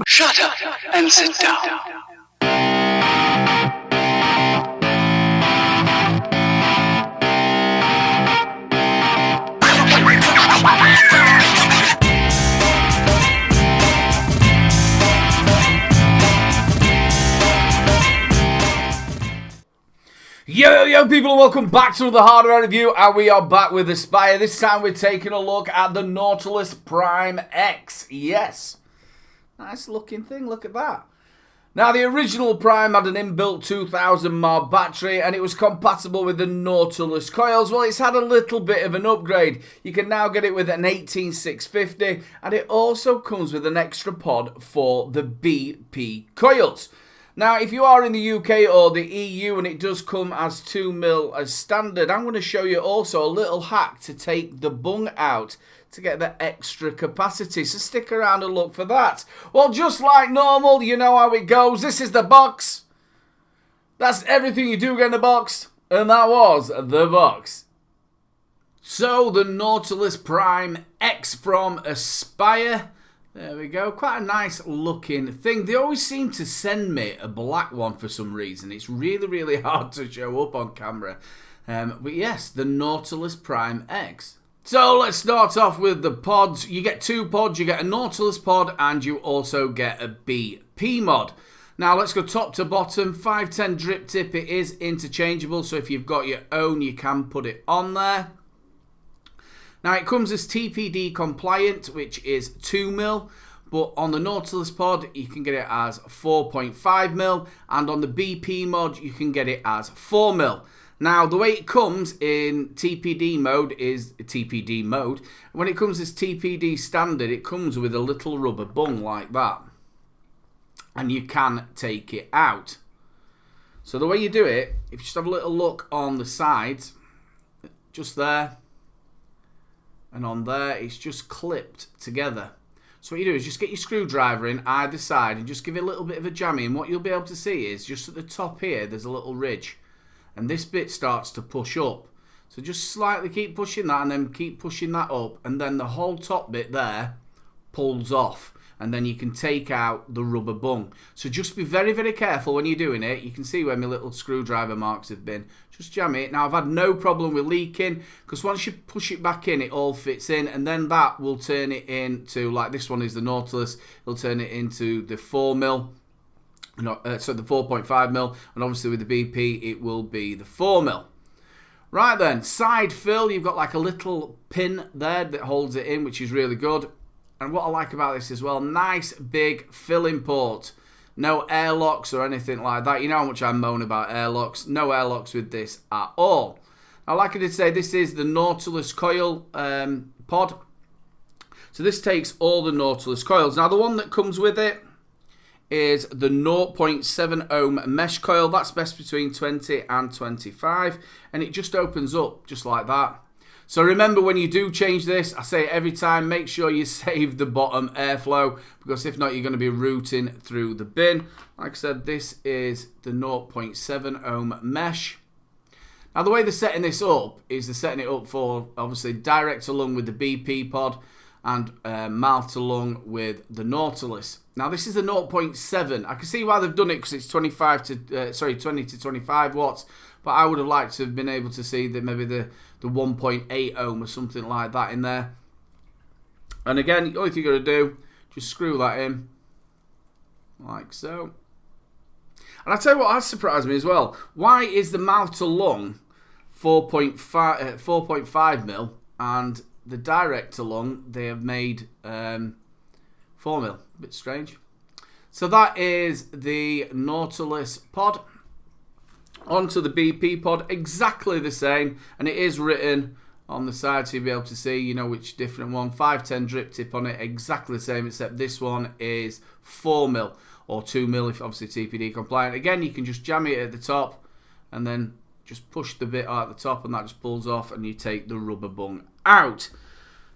Shut up and sit down. Yo people, welcome back to another hardware review, and we are back with Aspire. This time we're taking a look at the Nautilus Prime X. Yes, nice looking thing, look at that. Now the original Prime had an inbuilt 2000 mAh battery and it was compatible with the Nautilus coils. Well, it's had a little bit of an upgrade. You can now get it with an 18650 and it also comes with an extra pod for the BP coils. Now, if you are in the UK or the EU and it does come as 2mm as standard, I'm going to show you also a little hack to take the bung out to get the extra capacity. So stick around and look for that. Well, just like normal, you know how it goes. This is the box. That's everything you do get in the box. And that was the box. So, the Nautilus Prime X from Aspire. There we go, quite a nice looking thing. They always seem to send me a black one for some reason. It's really hard to show up on camera. But yes, the Nautilus Prime X. So let's start off with the pods. You get two pods, you get a Nautilus pod and you also get a BP mod. Now let's go top to bottom. 510 drip tip, it is interchangeable, so if you've got your own you can put it on there. Now it comes as TPD compliant, which is 2mm, but on the Nautilus pod you can get it as 4.5mm, and on the BP mod you can get it as 4mm. Now the way it comes in TPD mode is TPD mode. When it comes as TPD standard, it comes with a little rubber bung like that, and you can take it out. So the way you do it, if you just have a little look on the sides, just there, and on there, it's just clipped together. So what you do is just get your screwdriver in either side and just give it a little bit of a jammy. And what you'll be able to see is just at the top here, there's a little ridge. And this bit starts to push up. So just slightly keep pushing that and then keep pushing that up. And then the whole top bit there pulls off. And then you can take out the rubber bung. So just be very careful when you're doing it. You can see where my little screwdriver marks have been. Just jam it. Now I've had no problem with leaking, because once you push it back in, it all fits in, and then that will turn it into, like this one is the Nautilus, it'll turn it into the 4mm, so the 4.5mm, and obviously with the BP it will be the 4mm. Right then, side fill, you've got like a little pin there that holds it in, which is really good. And what I like about this as well, nice big filling port. No airlocks or anything like that. You know how much I moan about airlocks. No airlocks with this at all. Now, like I did say, this is the Nautilus coil pod. So this takes all the Nautilus coils. Now, the one that comes with it is the 0.7 ohm mesh coil. That's best between 20 and 25. And it just opens up just like that. So remember, when you do change this, I say it every time, make sure you save the bottom airflow, because if not, you're going to be routing through the bin. Like I said, this is the 0.7 ohm mesh. Now, the way they're setting this up is they're setting it up for, obviously, direct to lung with the BP pod and mouth to lung with the Nautilus. Now, this is the 0.7. I can see why they've done it, because it's 20 to 25 watts. But I would have liked to have been able to see that maybe the 1.8 ohm or something like that in there. And again, the only thing you've got to do, just screw that in, like so. And I tell you what has surprised me as well. Why is the mouth to lung 4.5mm and the direct to lung they have made 4mm? A bit strange. So that is the Nautilus pod. Onto the BP pod, exactly the same, and it is written on the side so you'll be able to see, you know, which different one. 510 drip tip on it, exactly the same, except this one is 4mm or 2mm if obviously TPD compliant. Again, you can just jam it at the top and then just push the bit out at the top, and that just pulls off, and you take the rubber bung out.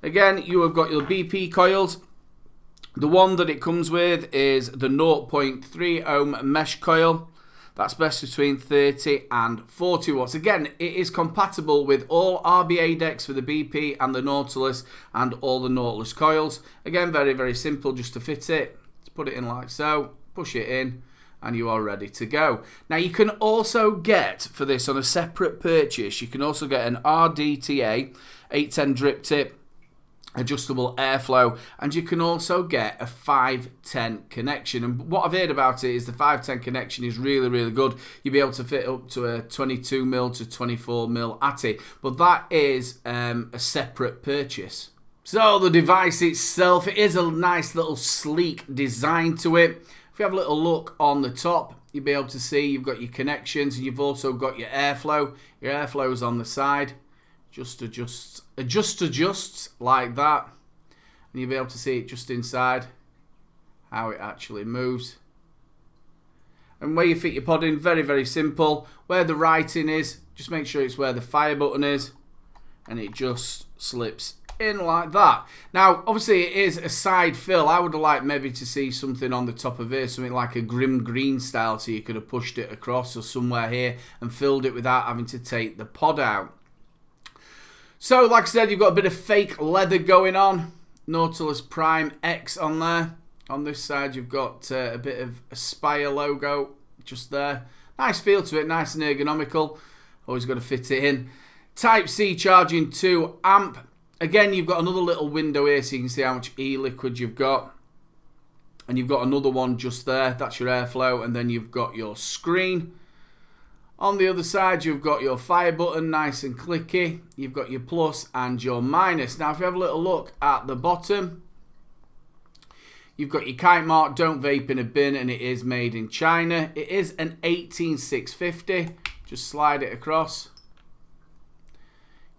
Again, you have got your BP coils. The one that it comes with is the 0.3 ohm mesh coil. That's best between 30 and 40 watts. Again, it is compatible with all RBA decks for the BP and the Nautilus and all the Nautilus coils. Again, very simple just to fit it. Just put it in like so, push it in, and you are ready to go. Now you can also get, for this on a separate purchase, you can also get an RDTA 810 drip tip, adjustable airflow, and you can also get a 510 connection. And what I've heard about it is the 510 connection is really, really good. You'll be able to fit up to a 22mm to 24mm ATI, but that is a separate purchase. So the device itself, it is a nice little sleek design to it. If you have a little look on the top, you'll be able to see you've got your connections and you've also got your airflow. Your airflow is on the side. Just adjusts like that, and you'll be able to see it just inside how it actually moves. And where you fit your pod in, very, very simple. Where the writing is, just make sure it's where the fire button is, and it just slips in like that. Now obviously it is a side fill. I would have liked maybe to see something on the top of here, something like a grim green style, so you could have pushed it across or somewhere here and filled it without having to take the pod out. So, like I said, you've got a bit of fake leather going on. Nautilus Prime X on there. On this side, you've got a bit of Aspire logo just there. Nice feel to it, nice and ergonomical. Always got to fit it in. Type-C charging 2 amp. Again, you've got another little window here so you can see how much e-liquid you've got. And you've got another one just there. That's your airflow. And then you've got your screen. On the other side, you've got your fire button, nice and clicky. You've got your plus and your minus. Now, if you have a little look at the bottom, you've got your kite mark, don't vape in a bin, and it is made in China. It is an 18650. Just slide it across.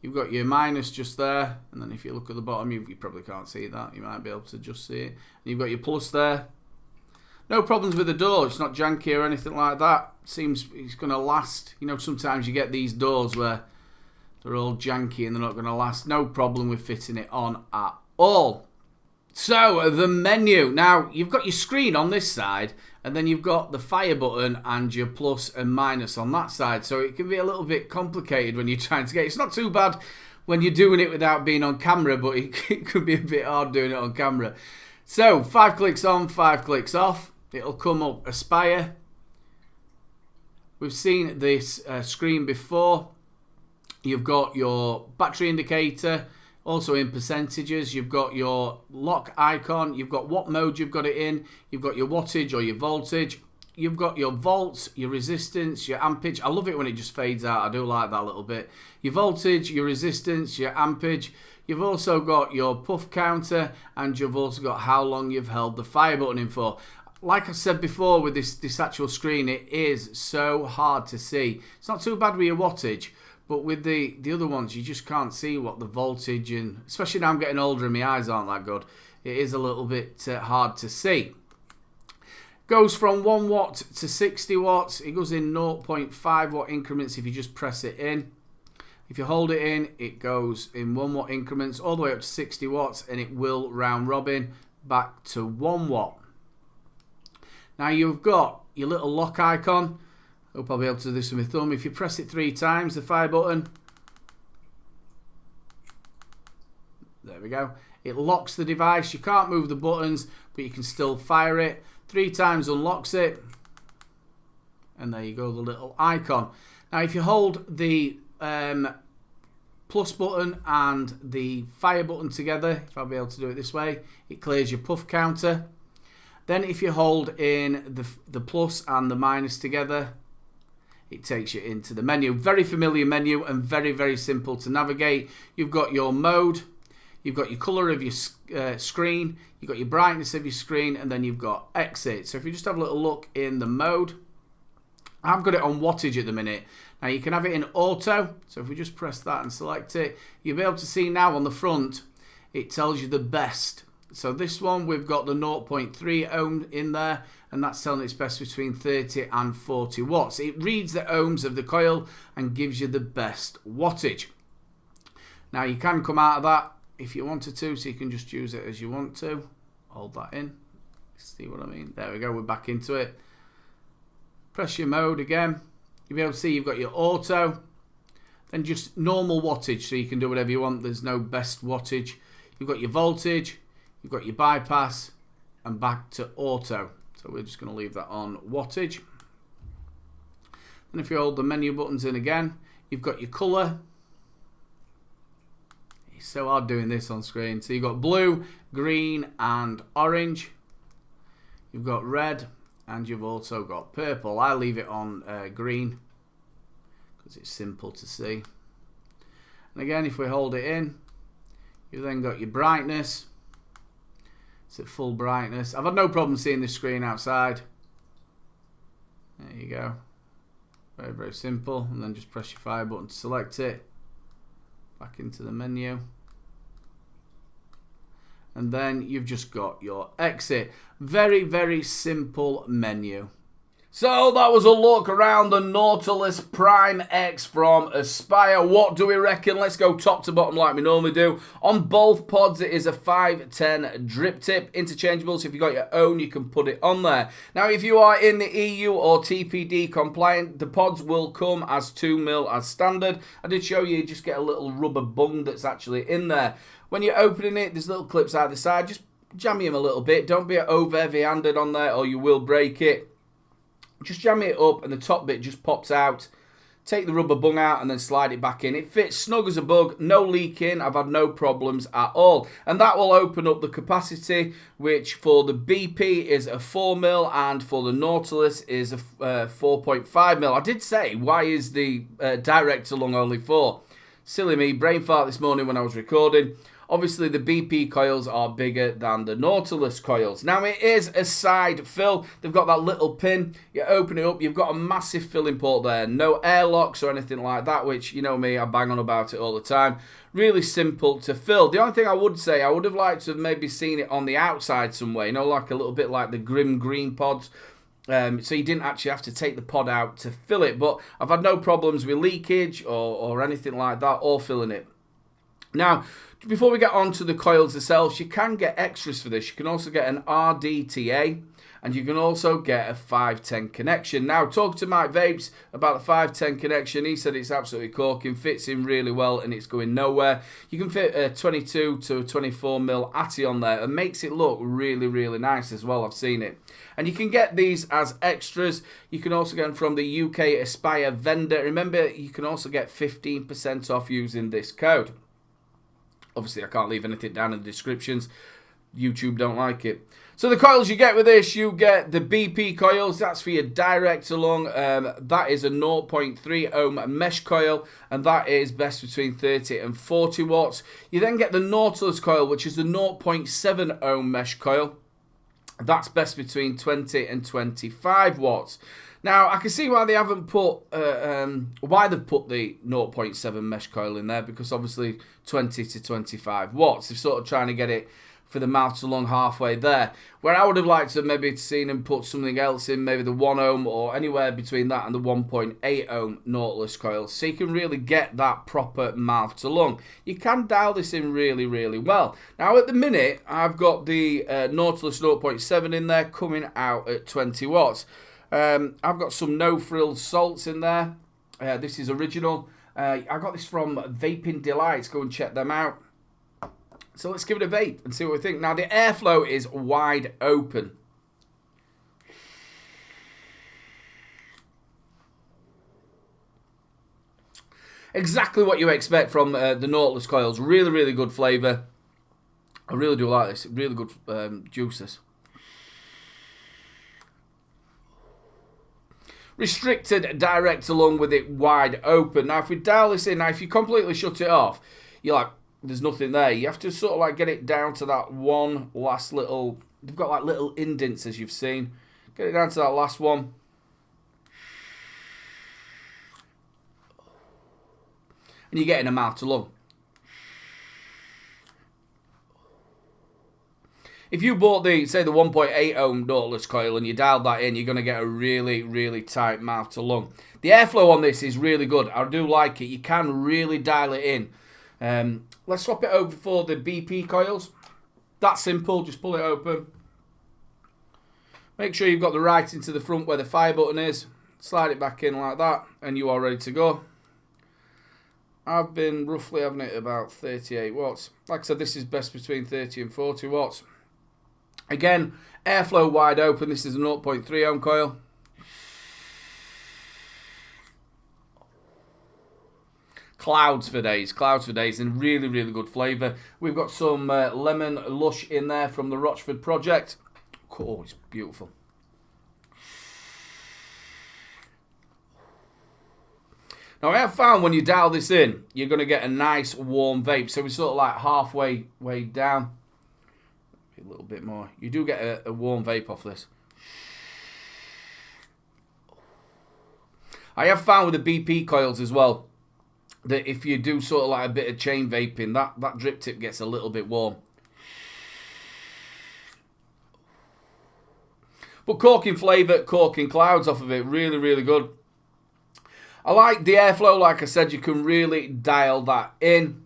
You've got your minus just there, and then if you look at the bottom, you probably can't see that. You might be able to just see it. And you've got your plus there. No problems with the door. It's not janky or anything like that. Seems it's going to last. You know, sometimes you get these doors where they're all janky and they're not going to last. No problem with fitting it on at all. So, the menu. Now, you've got your screen on this side, and then you've got the fire button and your plus and minus on that side. So, it can be a little bit complicated when you're trying to get it. It's not too bad when you're doing it without being on camera, but it could be a bit hard doing it on camera. So, 5 clicks on, 5 clicks off. It'll come up Aspire. We've seen this screen before. You've got your battery indicator, also in percentages. You've got your lock icon. You've got what mode you've got it in. You've got your wattage or your voltage. You've got your volts, your resistance, your ampage. I love it when it just fades out. I do like that a little bit. Your voltage, your resistance, your ampage. You've also got your puff counter, and you've also got how long you've held the fire button in for. Like I said before with this actual screen, it is so hard to see. It's not too bad with your wattage, but with the other ones, you just can't see what the voltage, and especially now I'm getting older and my eyes aren't that good, it is a little bit hard to see. Goes from 1 watt to 60 watts. It goes in 0.5 watt increments if you just press it in. If you hold it in, it goes in 1 watt increments all the way up to 60 watts, and it will round robin back to 1 watt. Now you've got your little lock icon. Hope I'll be able to do this with my thumb. If you press it 3 times, the fire button, there we go. It locks the device. You can't move the buttons, but you can still fire it. 3 times unlocks it. And there you go, the little icon. Now if you hold the plus button and the fire button together, if I'll be able to do it this way, it clears your puff counter. Then if you hold in the plus and the minus together, it takes you into the menu. Very familiar menu and very, very simple to navigate. You've got your mode, you've got your colour of your screen, you've got your brightness of your screen, and then you've got exit. So if you just have a little look in the mode, I've got it on wattage at the minute. Now you can have it in auto, so if we just press that and select it, you'll be able to see now on the front, it tells you the best. So this one, we've got the 0.3 ohm in there, and that's telling it's best between 30 and 40 watts. It reads the ohms of the coil and gives you the best wattage. Now you can come out of that if you wanted to, so you can just use it as you want to. Hold that in. See what I mean? There we go, we're back into it. Press your mode again. You'll be able to see you've got your auto, then just normal wattage, so you can do whatever you want. There's no best wattage. You've got your voltage, you've got your bypass, and back to auto. So we're just going to leave that on wattage. And if you hold the menu buttons in again, you've got your colour. It's so hard doing this on screen. So you've got blue, green and orange. You've got red and you've also got purple. I leave it on green because it's simple to see. And again, if we hold it in, you've then got your brightness. It's at full brightness. I've had no problem seeing this screen outside. There you go. Very, very simple. And then just press your fire button to select it. Back into the menu. And then you've just got your exit. Very, very simple menu. So that was a look around the Nautilus Prime X from Aspire. What do we reckon? Let's go top to bottom like we normally do. On both pods, it is a 510 drip tip. Interchangeable, so if you've got your own, you can put it on there. Now, if you are in the EU or TPD compliant, the pods will come as 2mm as standard. I did show you just get a little rubber bung that's actually in there. When you're opening it, there's little clips out the side. Just jam him a little bit. Don't be over heavy-handed on there or you will break it. Just jam it up and the top bit just pops out. Take the rubber bung out and then slide it back in. It fits snug as a bug, no leaking. I've had no problems at all. And that will open up the capacity, which for the BP is a 4mm and for the Nautilus is a 4.5mm. I did say, why is the direct along only 4? Silly me, brain fart this morning when I was recording. Obviously, the BP coils are bigger than the Nautilus coils. Now, it is a side fill. They've got that little pin. You open it up, you've got a massive filling port there. No airlocks or anything like that, which, you know me, I bang on about it all the time. Really simple to fill. The only thing I would say, I would have liked to have maybe seen it on the outside some way, you know, like a little bit like the Grim Green pods. So you didn't actually have to take the pod out to fill it. But I've had no problems with leakage or anything like that, or filling it. Now, before we get on to the coils themselves, you can get extras for this. You can also get an RDTA and you can also get a 510 connection. Now, talking to Mike Vapes about the 510 connection, he said it's absolutely corking, fits in really well and it's going nowhere. You can fit a 22 to 24mm ATI on there and makes it look really, really nice as well. I've seen it. And you can get these as extras. You can also get them from the UK Aspire vendor. Remember, you can also get 15% off using this code. Obviously, I can't leave anything down in the descriptions. YouTube don't like it. So the coils you get with this, you get the BP coils. That's for your direct along. That is a 0.3 ohm mesh coil, and that is best between 30 and 40 watts. You then get the Nautilus coil, which is the 0.7 ohm mesh coil. That's best between 20 and 25 watts. Now, I can see why they haven't put, why they've put the 0.7 mesh coil in there, because obviously 20 to 25 watts. They're sort of trying to get it for the mouth to lung halfway there. Where I would have liked to maybe seen them put something else in, maybe the 1 ohm or anywhere between that and the 1.8 ohm Nautilus coil, so you can really get that proper mouth to lung. You can dial this in really, really well. Now, at the minute, I've got the Nautilus 0.7 in there coming out at 20 watts. I've got some no-frills salts in there. This is original. I got this from Vaping Delights. Go and check them out. So let's give it a vape and see what we think. Now, the airflow is wide open. Exactly what you expect from the Nautilus coils. Really, really good flavour. I really do like this. Really good juices. Restricted direct along with it wide open. Now, if we dial this in, now if you completely shut it off, you're like, there's nothing there. You have to sort of like get it down to that one last little, they've got like little indents as you've seen. Get it down to that last one. And you're getting a mouth to lung. If you bought the, say, the 1.8 ohm Nautilus coil and you dialed that in, you're going to get a really, really tight mouth to lung. The airflow on this is really good. I do like it. You can really dial it in. Let's swap it over for the BP coils. That's simple. Just pull it open. Make sure you've got the right into the front where the fire button is. Slide it back in like that, and you are ready to go. I've been roughly having it about 38 watts. Like I said, this is best between 30 and 40 watts. Again, airflow wide open. This is a 0.3 ohm coil. Clouds for days, and really, really good flavour. We've got some lemon lush in there from the Rochford project. Oh, it's beautiful. Now, I have found when you dial this in, you're going to get a nice warm vape. So we're sort of like halfway down. A little bit more. You do get a warm vape off this. I have found with the BP coils as well, that if you do sort of like a bit of chain vaping, that drip tip gets a little bit warm. But corking flavour, corking clouds off of it, really, really good. I like the airflow, like I said, you can really dial that in.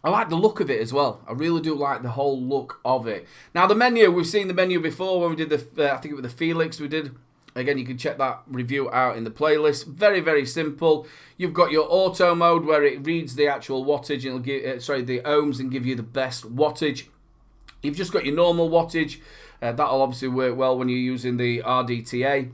I like the look of it as well. I really do like the whole look of it. Now the menu, we've seen the menu before when we did the, I think it was the Felix we did. Again, you can check that review out in the playlist. Very, very simple. You've got your auto mode where it reads the actual wattage, and it'll give, the ohms, and give you the best wattage. You've just got your normal wattage. That'll obviously work well when you're using the RDTA.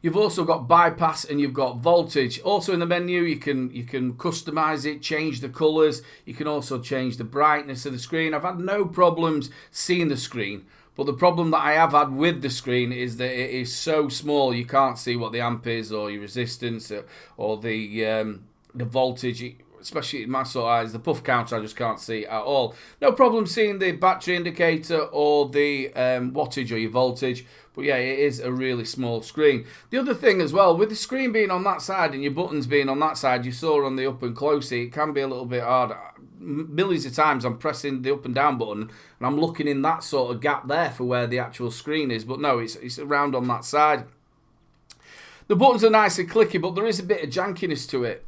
You've also got bypass and you've got voltage. Also in the menu, you can customize it, change the colors. You can also change the brightness of the screen. I've had no problems seeing the screen. But the problem that I have had with the screen is that it is so small you can't see what the amp is or your resistance or the voltage, especially in my sort of eyes. The puff counter I just can't see at all. No problem seeing the battery indicator or the wattage or your voltage. But yeah, it is a really small screen. The other thing as well, with the screen being on that side and your buttons being on that side, you saw on the up and close, it can be a little bit hard. Millions of times I'm pressing the up and down button and I'm looking in that sort of gap there for where the actual screen is. But no, it's around on that side. The buttons are nice and clicky, but there is a bit of jankiness to it.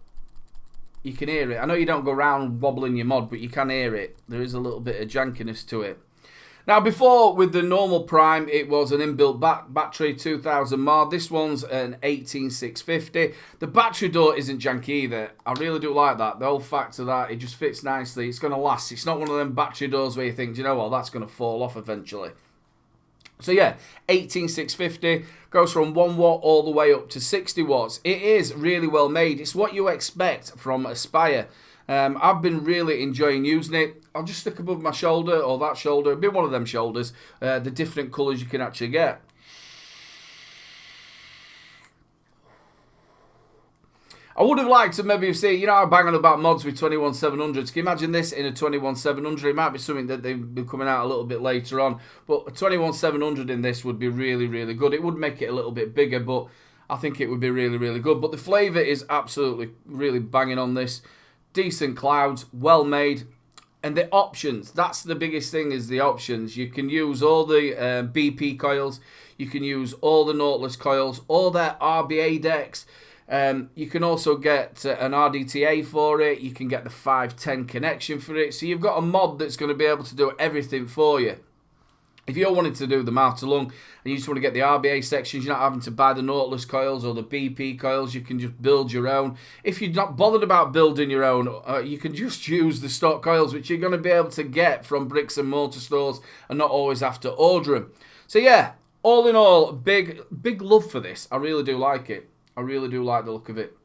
You can hear it. I know you don't go around wobbling your mod, but you can hear it. There is a little bit of jankiness to it. Now, before, with the normal Prime, it was an inbuilt battery, 2000 mAh. This one's an 18650. The battery door isn't janky either. I really do like that. The whole fact of that, it just fits nicely. It's going to last. It's not one of them battery doors where you think, you know what, that's going to fall off eventually. So yeah, 18650 goes from 1 watt all the way up to 60 watts. It is really well made. It's what you expect from Aspire. I've been really enjoying using it. I'll just stick above my shoulder or that shoulder, it'll be one of them shoulders, the different colours you can actually get. I would have liked to maybe see, you know, I bang on about mods with 21700s. Can you imagine this in a 21700? It might be something that they've been coming out a little bit later on, but a 21700 in this would be really, really good. It would make it a little bit bigger, but I think it would be really, really good. But the flavour is absolutely really banging on this. Decent clouds, well made. And the options, that's the biggest thing, is the options. You can use all the BP coils. You can use all the Nautilus coils, all their RBA decks. You can also get an RDTA for it. You can get the 510 connection for it. So you've got a mod that's going to be able to do everything for you. If you're wanting to do the mouth to lung and you just want to get the RBA sections, you're not having to buy the Nautilus coils or the BP coils. You can just build your own. If you're not bothered about building your own, you can just use the stock coils, which you're going to be able to get from bricks and mortar stores and not always have to order them. So yeah, all in all, big love for this. I really do like it. I really do like the look of it.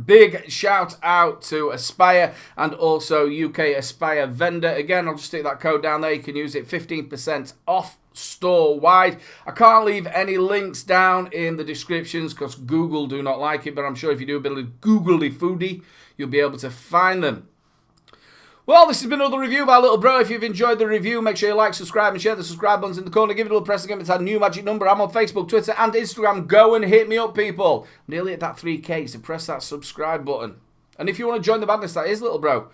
Big shout out to Aspire and also UK Aspire vendor. Again, I'll just stick that code down there. You can use it 15% off store wide. I can't leave any links down in the descriptions because Google do not like it, but I'm sure if you do a bit of googly foodie, you'll be able to find them. Well, this has been another review by Little Bro. If you've enjoyed the review, make sure you like, subscribe, and share the subscribe buttons in the corner. Give it a little press again. It's our new magic number. I'm on Facebook, Twitter, and Instagram. Go and hit me up, people. I'm nearly at that 3K, so press that subscribe button. And if you want to join the madness, that is Little Bro.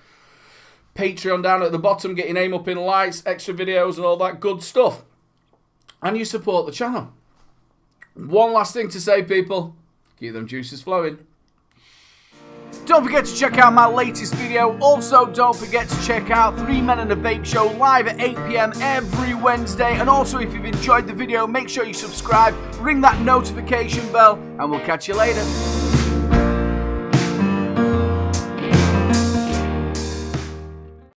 Patreon down at the bottom. Get your name up in lights, extra videos, and all that good stuff. And you support the channel. One last thing to say, people. Keep them juices flowing. Don't forget to check out my latest video. Also, don't forget to check out 3 Men and a Vape Show live at 8 PM every Wednesday. And also, if you've enjoyed the video, make sure you subscribe, ring that notification bell, and we'll catch you later.